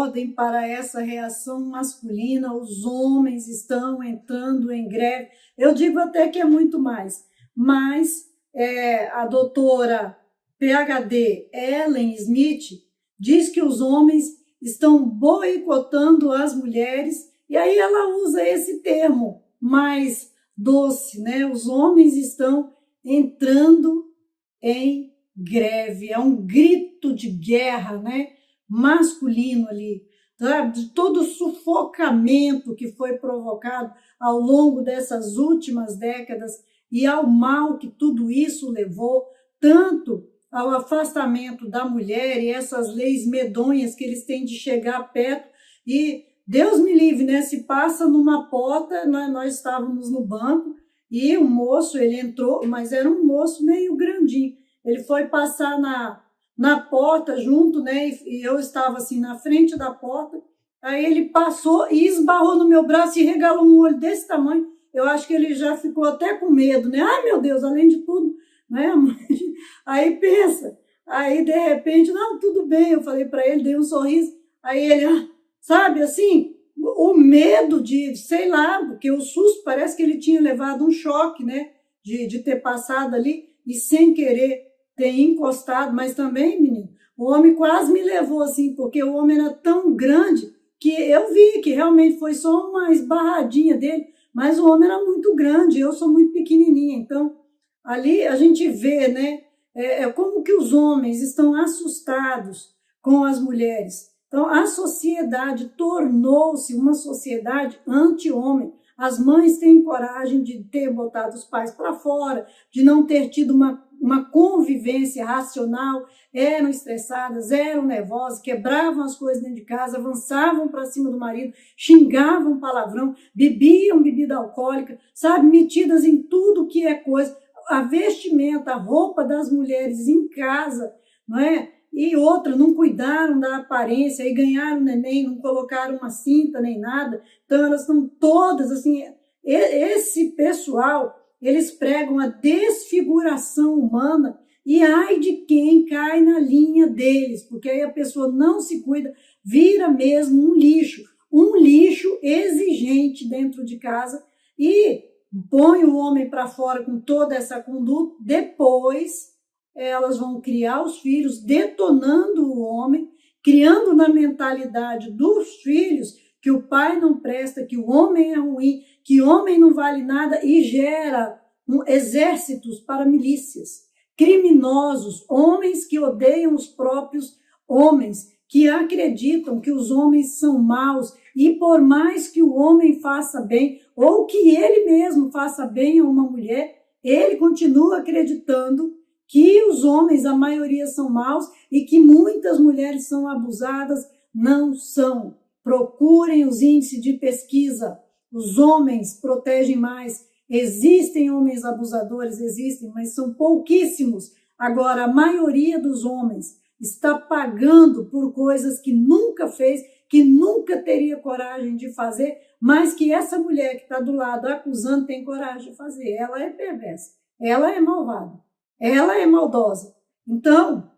ordem para essa reação masculina, os homens estão entrando em greve. Eu digo até que é muito mais, mas a doutora PhD Ellen Smith diz que os homens estão boicotando as mulheres, e aí ela usa esse termo mais doce, né? Os homens estão entrando em greve, é um grito de guerra, né? Masculino ali, sabe? De todo o sufocamento que foi provocado ao longo dessas últimas décadas e ao mal que tudo isso levou, tanto ao afastamento da mulher e essas leis medonhas que eles têm de chegar perto. E Deus me livre, né? Se passa numa porta, nós estávamos no banco e o moço, ele entrou, mas era um moço meio grandinho. Ele foi passar na porta junto, né? E eu estava assim na frente da porta. Aí ele passou e esbarrou no meu braço e regalou um olho desse tamanho. Eu acho que ele já ficou até com medo, né? Ai, meu Deus, além de tudo, né? Aí pensa, aí de repente, não, tudo bem, eu falei para ele, dei um sorriso, aí ele, sabe, assim, o medo de, sei lá, porque o susto parece que ele tinha levado um choque, né, de ter passado ali e sem querer ter encostado, mas também, menino, o homem quase me levou assim, porque o homem era tão grande que eu vi que realmente foi só uma esbarradinha dele, mas o homem era muito grande, eu sou muito pequenininha, então ali a gente vê, né, como que os homens estão assustados com as mulheres. Então, a sociedade tornou-se uma sociedade anti-homem. As mães têm coragem de ter botado os pais para fora, de não ter tido uma convivência racional, eram estressadas, eram nervosas, quebravam as coisas dentro de casa, avançavam para cima do marido, xingavam palavrão, bebiam bebida alcoólica, sabe, metidas em tudo que é coisa. A vestimenta, a roupa das mulheres em casa, não é? E outra, não cuidaram da aparência, aí ganharam neném, não colocaram uma cinta nem nada, então elas estão todas assim. Esse pessoal, eles pregam a desfiguração humana e ai de quem cai na linha deles, porque aí a pessoa não se cuida, vira mesmo um lixo exigente dentro de casa e põe o homem para fora com toda essa conduta, depois elas vão criar os filhos detonando o homem, criando na mentalidade dos filhos que o pai não presta, que o homem é ruim, que o homem não vale nada e gera exércitos para milícias, criminosos, homens que odeiam os próprios homens, que acreditam que os homens são maus e por mais que o homem faça bem ou que ele mesmo faça bem a uma mulher, ele continua acreditando que os homens, a maioria, são maus e que muitas mulheres são abusadas. Não são. Procurem os índices de pesquisa. Os homens protegem mais. Existem homens abusadores, existem, mas são pouquíssimos. Agora, a maioria dos homens está pagando por coisas que nunca fez, que nunca teria coragem de fazer, mas que essa mulher que está do lado acusando tem coragem de fazer. Ela é perversa, ela é malvada. Ela é maldosa. Então,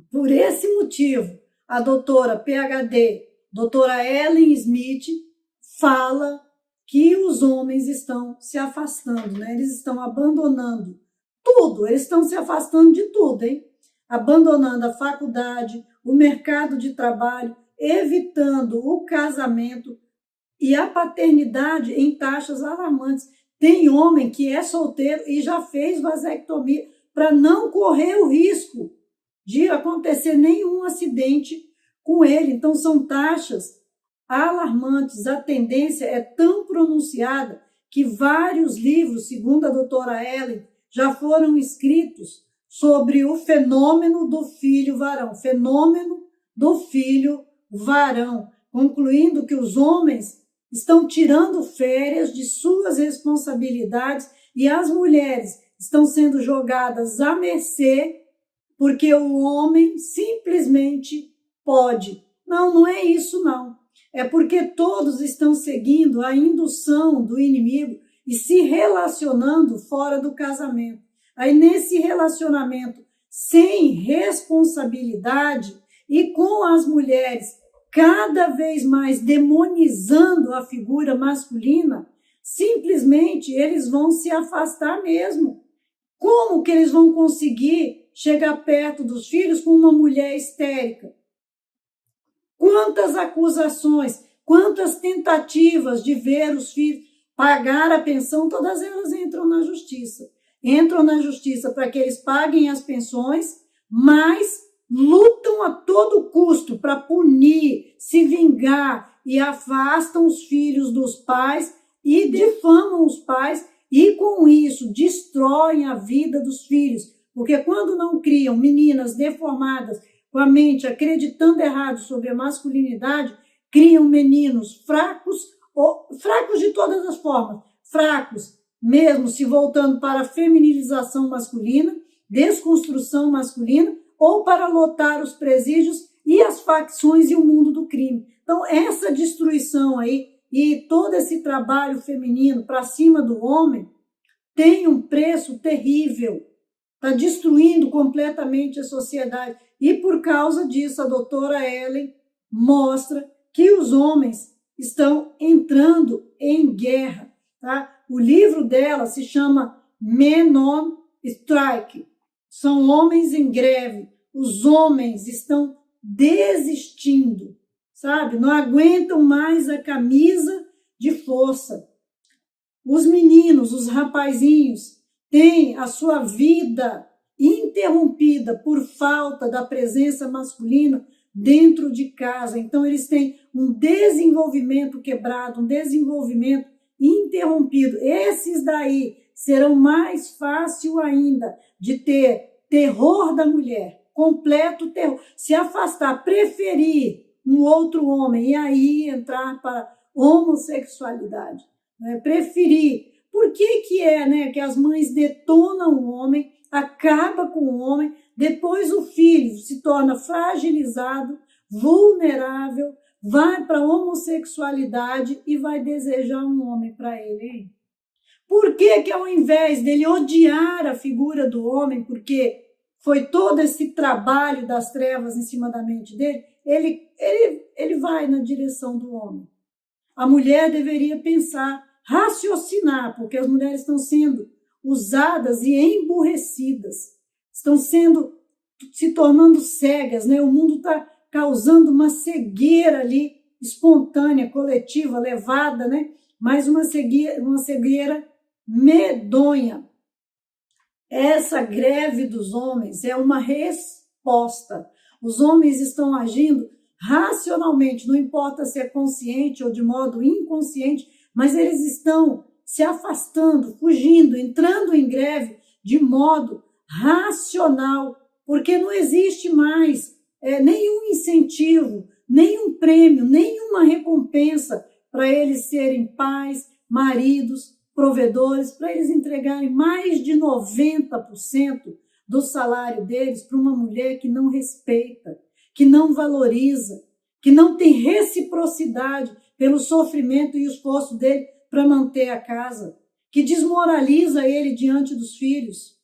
por esse motivo, a doutora PhD, doutora Ellen Smith, fala que os homens estão se afastando, né? Eles estão abandonando tudo, eles estão se afastando de tudo, hein? Abandonando a faculdade, o mercado de trabalho, evitando o casamento e a paternidade em taxas alarmantes. Tem homem que é solteiro e já fez vasectomia para não correr o risco de acontecer nenhum acidente com ele. Então, são taxas alarmantes. A tendência é tão pronunciada que vários livros, segundo a doutora Ellen, já foram escritos sobre o fenômeno do filho varão. Fenômeno do filho varão, concluindo que os homens estão tirando férias de suas responsabilidades e as mulheres estão sendo jogadas à mercê porque o homem simplesmente pode. Não, não é isso não. É porque todos estão seguindo a indução do inimigo e se relacionando fora do casamento. Aí nesse relacionamento sem responsabilidade e com as mulheres cada vez mais demonizando a figura masculina, simplesmente eles vão se afastar mesmo. Como que eles vão conseguir chegar perto dos filhos com uma mulher histérica? Quantas acusações, quantas tentativas de ver os filhos pagar a pensão, todas elas entram na justiça. Entram na justiça para que eles paguem as pensões, mas lutam a todo custo para punir, se vingar e afastam os filhos dos pais e difamam os pais e, com isso, destroem a vida dos filhos. Porque quando não criam meninas deformadas, com a mente acreditando errado sobre a masculinidade, criam meninos fracos, fracos de todas as formas, fracos, mesmo se voltando para a feminilização masculina, desconstrução masculina, ou para lotar os presídios e as facções e o mundo do crime. Então, essa destruição aí e todo esse trabalho feminino para cima do homem tem um preço terrível. Está destruindo completamente a sociedade. E por causa disso, a doutora Ellen mostra que os homens estão entrando em guerra. Tá? O livro dela se chama Men on Strike. São homens em greve. Os homens estão desistindo, sabe? Não aguentam mais a camisa de força. Os meninos, os rapazinhos, têm a sua vida interrompida por falta da presença masculina dentro de casa. Então, eles têm um desenvolvimento quebrado, um desenvolvimento interrompido. Esses daí serão mais fácil ainda de ter terror da mulher, completo terror, se afastar, preferir um outro homem e aí entrar para homossexualidade, né? Preferir. Por que é, né, que as mães detonam o homem, acaba com o homem, depois o filho se torna fragilizado, vulnerável, vai para a homossexualidade e vai desejar um homem para ele, hein? Por que ao invés dele odiar a figura do homem, porque foi todo esse trabalho das trevas em cima da mente dele, ele vai na direção do homem? A mulher deveria pensar, raciocinar, porque as mulheres estão sendo usadas e emburrecidas, estão se tornando cegas, né? O mundo está causando uma cegueira ali, espontânea, coletiva, levada, né? Mas uma cegueira medonha. Essa greve dos homens é uma resposta. Os homens estão agindo racionalmente, não importa se é consciente ou de modo inconsciente, mas eles estão se afastando, fugindo, entrando em greve de modo racional, porque não existe mais nenhum incentivo, nenhum prêmio, nenhuma recompensa para eles serem pais, maridos, provedores, para eles entregarem mais de 90% do salário deles para uma mulher que não respeita, que não valoriza, que não tem reciprocidade pelo sofrimento e esforço dele para manter a casa, que desmoraliza ele diante dos filhos.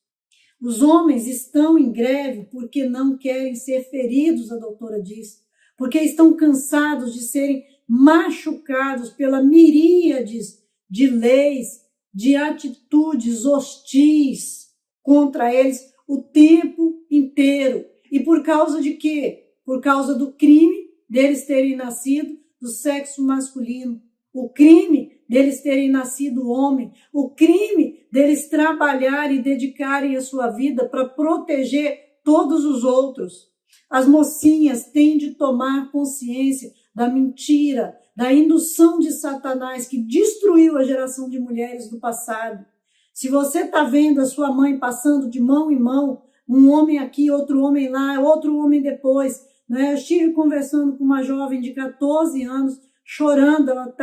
Os homens estão em greve porque não querem ser feridos, a doutora diz, porque estão cansados de serem machucados pela miríades de leis, de atitudes hostis contra eles o tempo inteiro. E por causa de quê? Por causa do crime deles terem nascido do sexo masculino, o crime deles terem nascido homem, o crime deles trabalharem e dedicarem a sua vida para proteger todos os outros. As mocinhas têm de tomar consciência da mentira, da indução de Satanás que destruiu a geração de mulheres do passado. Se você está vendo a sua mãe passando de mão em mão, um homem aqui, outro homem lá, outro homem depois, né? Eu estive conversando com uma jovem de 14 anos, chorando, ela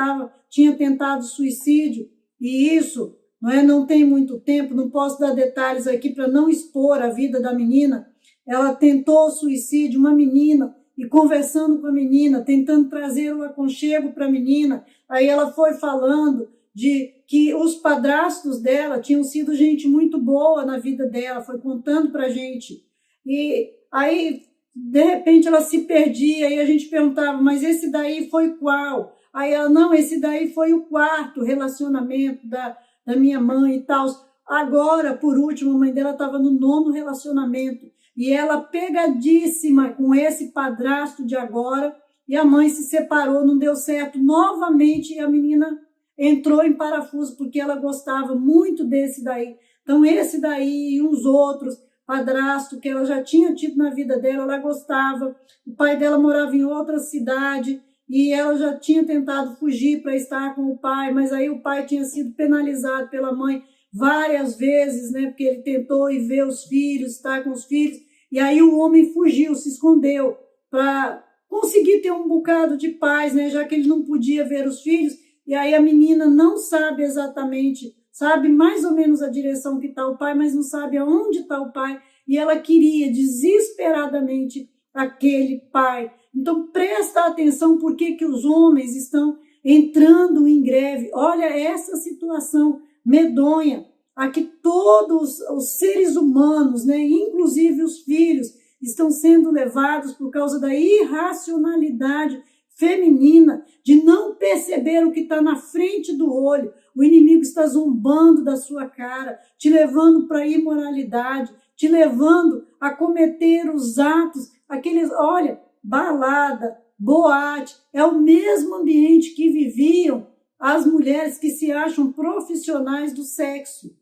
tinha tentado suicídio, e isso não tem muito tempo, não posso dar detalhes aqui para não expor a vida da menina. Ela tentou suicídio, uma menina, e conversando com a menina, tentando trazer um aconchego para a menina, aí ela foi falando de que os padrastos dela tinham sido gente muito boa na vida dela, foi contando para a gente. E aí de repente ela se perdia, aí a gente perguntava, mas esse daí foi qual? Aí ela, não, esse daí foi o quarto relacionamento da minha mãe e tal. Agora, por último, a mãe dela estava no 9º relacionamento, e ela pegadíssima com esse padrasto de agora, e a mãe se separou, não deu certo novamente, e a menina entrou em parafuso, porque ela gostava muito desse daí. Então, esse daí e uns outros, padrasto que ela já tinha tido na vida dela, ela gostava. O pai dela morava em outra cidade e ela já tinha tentado fugir para estar com o pai, mas aí o pai tinha sido penalizado pela mãe várias vezes, né? Porque ele tentou ir ver os filhos, estar com os filhos, e aí o homem fugiu, se escondeu para conseguir ter um bocado de paz, né? Já que ele não podia ver os filhos, e aí a menina não sabe exatamente, sabe mais ou menos a direção que está o pai, mas não sabe aonde está o pai, e ela queria desesperadamente aquele pai. Então presta atenção por que os homens estão entrando em greve. Olha essa situação medonha, a que todos os seres humanos, né, inclusive os filhos, estão sendo levados por causa da irracionalidade feminina, de não perceber o que está na frente do olho. O inimigo está zombando da sua cara, te levando para a imoralidade, te levando a cometer os atos, aqueles, olha, balada, boate, é o mesmo ambiente que viviam as mulheres que se acham profissionais do sexo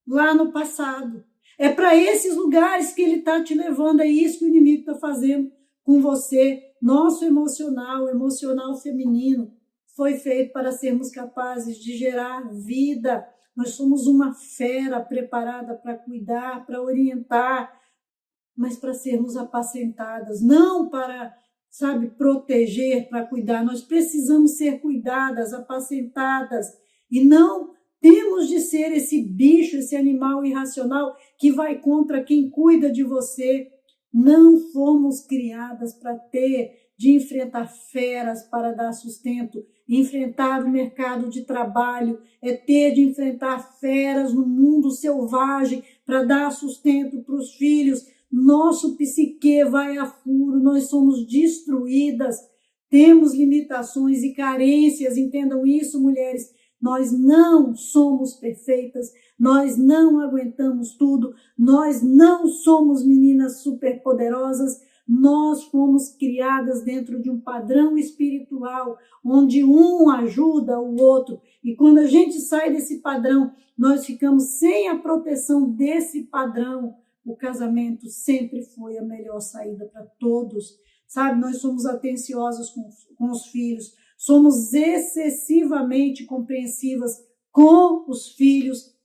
lá no passado. É para esses lugares que ele está te levando, é isso que o inimigo está fazendo com você. Nosso emocional, o emocional feminino, foi feito para sermos capazes de gerar vida. Nós somos uma fera preparada para cuidar, para orientar, mas para sermos apacentadas, não para, sabe, proteger, para cuidar. Nós precisamos ser cuidadas, apacentadas, e não temos de ser esse bicho, esse animal irracional que vai contra quem cuida de você. Não fomos criadas para de enfrentar feras para dar sustento, enfrentar o mercado de trabalho, é ter de enfrentar feras no mundo selvagem para dar sustento para os filhos. Nosso psique vai a furo, nós somos destruídas, temos limitações e carências, entendam isso, mulheres. Nós não somos perfeitas, nós não aguentamos tudo, nós não somos meninas superpoderosas, nós fomos criadas dentro de um padrão espiritual, onde um ajuda o outro, e quando a gente sai desse padrão, nós ficamos sem a proteção desse padrão. O casamento sempre foi a melhor saída para todos, sabe? Nós somos atenciosas com os filhos, somos excessivamente compreensivas com os filhos.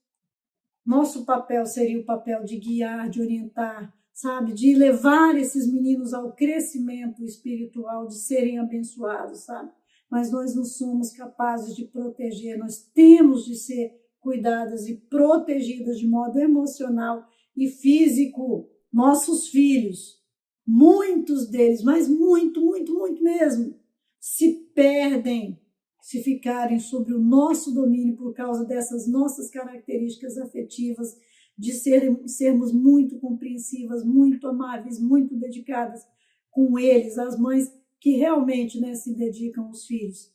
Nosso papel seria o papel de guiar, de orientar, sabe? De levar esses meninos ao crescimento espiritual, de serem abençoados, sabe? Mas nós não somos capazes de proteger, nós temos de ser cuidadas e protegidas de modo emocional e físico. Nossos filhos, muitos deles, mas muito, muito, muito mesmo, se perdem se ficarem sob o nosso domínio por causa dessas nossas características afetivas, de sermos muito compreensivas, muito amáveis, muito dedicadas com eles, as mães que realmente, né, se dedicam aos filhos.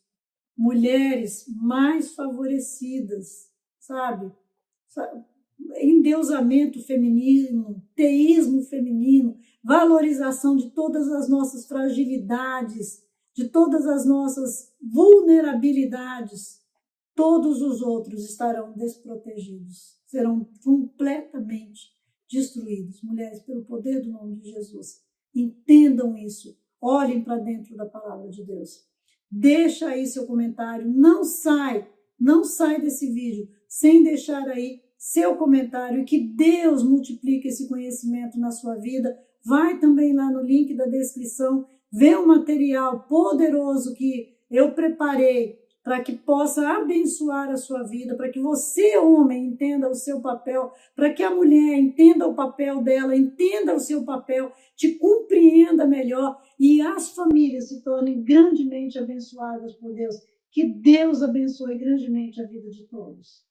Mulheres mais favorecidas, sabe? Endeusamento feminino, teísmo feminino, valorização de todas as nossas fragilidades, de todas as nossas vulnerabilidades. Todos os outros estarão desprotegidos, serão completamente destruídos. Mulheres, pelo poder do nome de Jesus, entendam isso, olhem para dentro da palavra de Deus. Deixa aí seu comentário, não sai desse vídeo sem deixar aí seu comentário, e que Deus multiplique esse conhecimento na sua vida. Vai também lá no link da descrição, vê o material poderoso que eu preparei para que possa abençoar a sua vida, para que você, homem, entenda o seu papel, para que a mulher entenda o papel dela, entenda o seu papel, te compreenda melhor e as famílias se tornem grandemente abençoadas por Deus. Que Deus abençoe grandemente a vida de todos.